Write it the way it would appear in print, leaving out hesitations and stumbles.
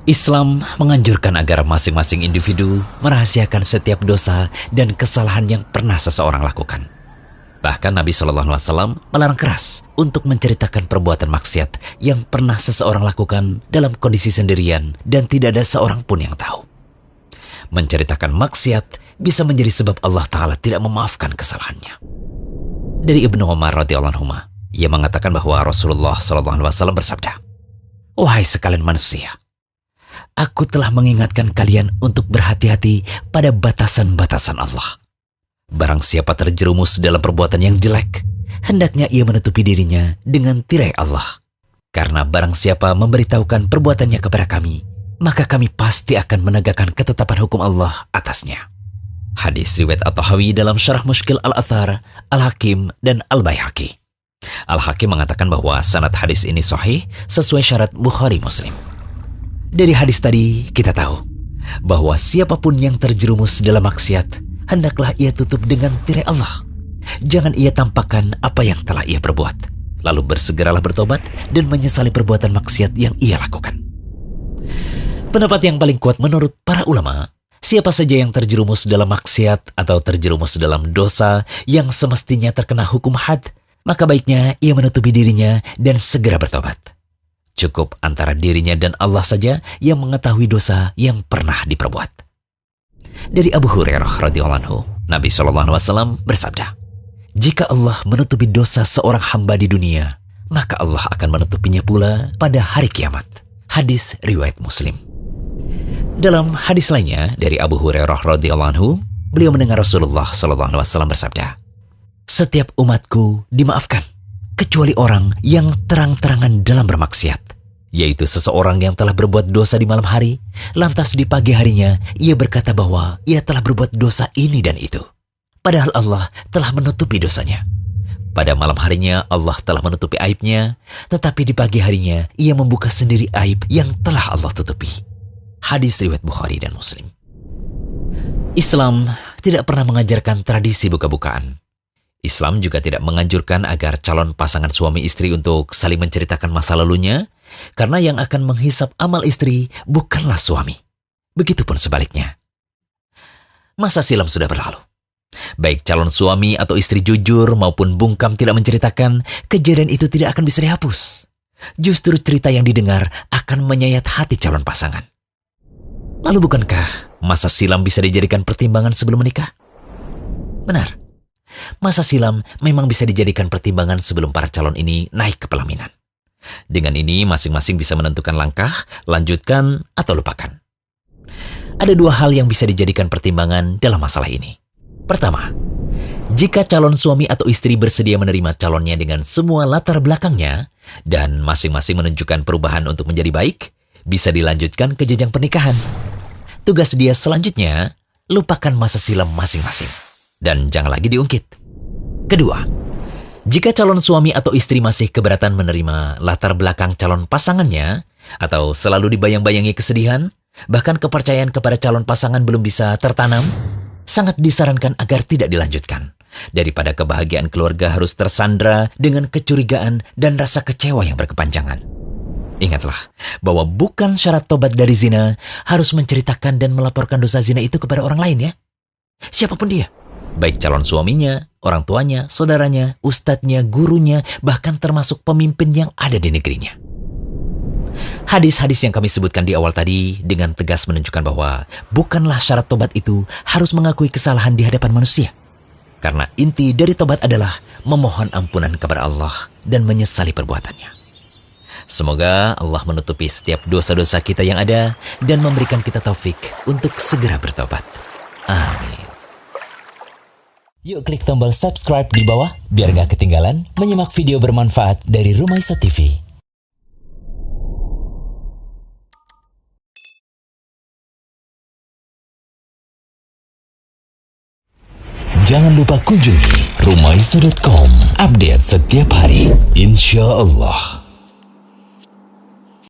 Islam menganjurkan agar masing-masing individu merahasiakan setiap dosa dan kesalahan yang pernah seseorang lakukan. Bahkan Nabi SAW melarang keras untuk menceritakan perbuatan maksiat yang pernah seseorang lakukan dalam kondisi sendirian dan tidak ada seorang pun yang tahu. Menceritakan maksiat bisa menjadi sebab Allah Ta'ala tidak memaafkan kesalahannya. Dari Ibnu Umar radhiyallahu anhu, ia mengatakan bahwa Rasulullah SAW bersabda, "Wahai sekalian manusia, aku telah mengingatkan kalian untuk berhati-hati pada batasan-batasan Allah. Barang siapa terjerumus dalam perbuatan yang jelek, hendaknya ia menutupi dirinya dengan tirai Allah. Karena barang siapa memberitahukan perbuatannya kepada kami, maka kami pasti akan menegakkan ketetapan hukum Allah atasnya." Hadis riwayat At-Tahawi dalam Syarah Mushkil Al-Athar, Al-Hakim, dan Al-Baihaqi. Al-Hakim mengatakan bahwa sanad hadis ini sahih sesuai syarat Bukhari Muslim. Dari hadis tadi kita tahu bahwa siapapun yang terjerumus dalam maksiat, hendaklah ia tutup dengan tirai Allah. Jangan ia tampakkan apa yang telah ia perbuat, lalu bersegeralah bertobat dan menyesali perbuatan maksiat yang ia lakukan. Pendapat yang paling kuat menurut para ulama, siapa saja yang terjerumus dalam maksiat atau terjerumus dalam dosa yang semestinya terkena hukum had, maka baiknya ia menutupi dirinya dan segera bertobat. Cukup antara dirinya dan Allah saja yang mengetahui dosa yang pernah diperbuat. Dari Abu Hurairah radhiyallahu anhu, Nabi SAW bersabda, "Jika Allah menutupi dosa seorang hamba di dunia, maka Allah akan menutupinya pula pada hari kiamat." Hadis riwayat Muslim. Dalam hadis lainnya dari Abu Hurairah radhiyallahu anhu, beliau mendengar Rasulullah SAW bersabda, "Setiap umatku dimaafkan, kecuali orang yang terang-terangan dalam bermaksiat, yaitu seseorang yang telah berbuat dosa di malam hari, lantas di pagi harinya ia berkata bahwa ia telah berbuat dosa ini dan itu, padahal Allah telah menutupi dosanya. Pada malam harinya Allah telah menutupi aibnya, tetapi di pagi harinya ia membuka sendiri aib yang telah Allah tutupi." Hadis riwayat Bukhari dan Muslim. Islam tidak pernah mengajarkan tradisi buka-bukaan. Islam juga tidak menganjurkan agar calon pasangan suami istri untuk saling menceritakan masa lalunya, karena yang akan menghisap amal istri bukanlah suami. Begitupun sebaliknya. Masa silam sudah berlalu. Baik calon suami atau istri jujur maupun bungkam tidak menceritakan, kejadian itu tidak akan bisa dihapus. Justru cerita yang didengar akan menyayat hati calon pasangan. Lalu bukankah masa silam bisa dijadikan pertimbangan sebelum menikah? Benar. Masa silam memang bisa dijadikan pertimbangan sebelum para calon ini naik ke pelaminan. Dengan ini masing-masing bisa menentukan langkah, lanjutkan atau lupakan. Ada dua hal yang bisa dijadikan pertimbangan dalam masalah ini. Pertama, jika calon suami atau istri bersedia menerima calonnya dengan semua latar belakangnya dan masing-masing menunjukkan perubahan untuk menjadi baik, bisa dilanjutkan ke jenjang pernikahan. Tugas dia selanjutnya, lupakan masa silam masing-masing dan jangan lagi diungkit. Kedua, jika calon suami atau istri masih keberatan menerima latar belakang calon pasangannya atau selalu dibayang-bayangi kesedihan, bahkan kepercayaan kepada calon pasangan belum bisa tertanam, sangat disarankan agar tidak dilanjutkan. Daripada kebahagiaan keluarga harus tersandra dengan kecurigaan dan rasa kecewa yang berkepanjangan. Ingatlah bahwa bukan syarat tobat dari zina harus menceritakan dan melaporkan dosa zina itu kepada orang lain ya. Siapapun dia. Baik calon suaminya, orang tuanya, saudaranya, ustadznya, gurunya, bahkan termasuk pemimpin yang ada di negerinya. Hadis-hadis yang kami sebutkan di awal tadi dengan tegas menunjukkan bahwa bukanlah syarat tobat itu harus mengakui kesalahan di hadapan manusia. Karena inti dari tobat adalah memohon ampunan kepada Allah dan menyesali perbuatannya. Semoga Allah menutupi setiap dosa-dosa kita yang ada dan memberikan kita taufik untuk segera bertobat. Amin. Yuk klik tombol subscribe di bawah biar gak ketinggalan menyimak video bermanfaat dari Rumaiso TV. Jangan lupa kunjungi rumaiso.com, update setiap hari, insya Allah.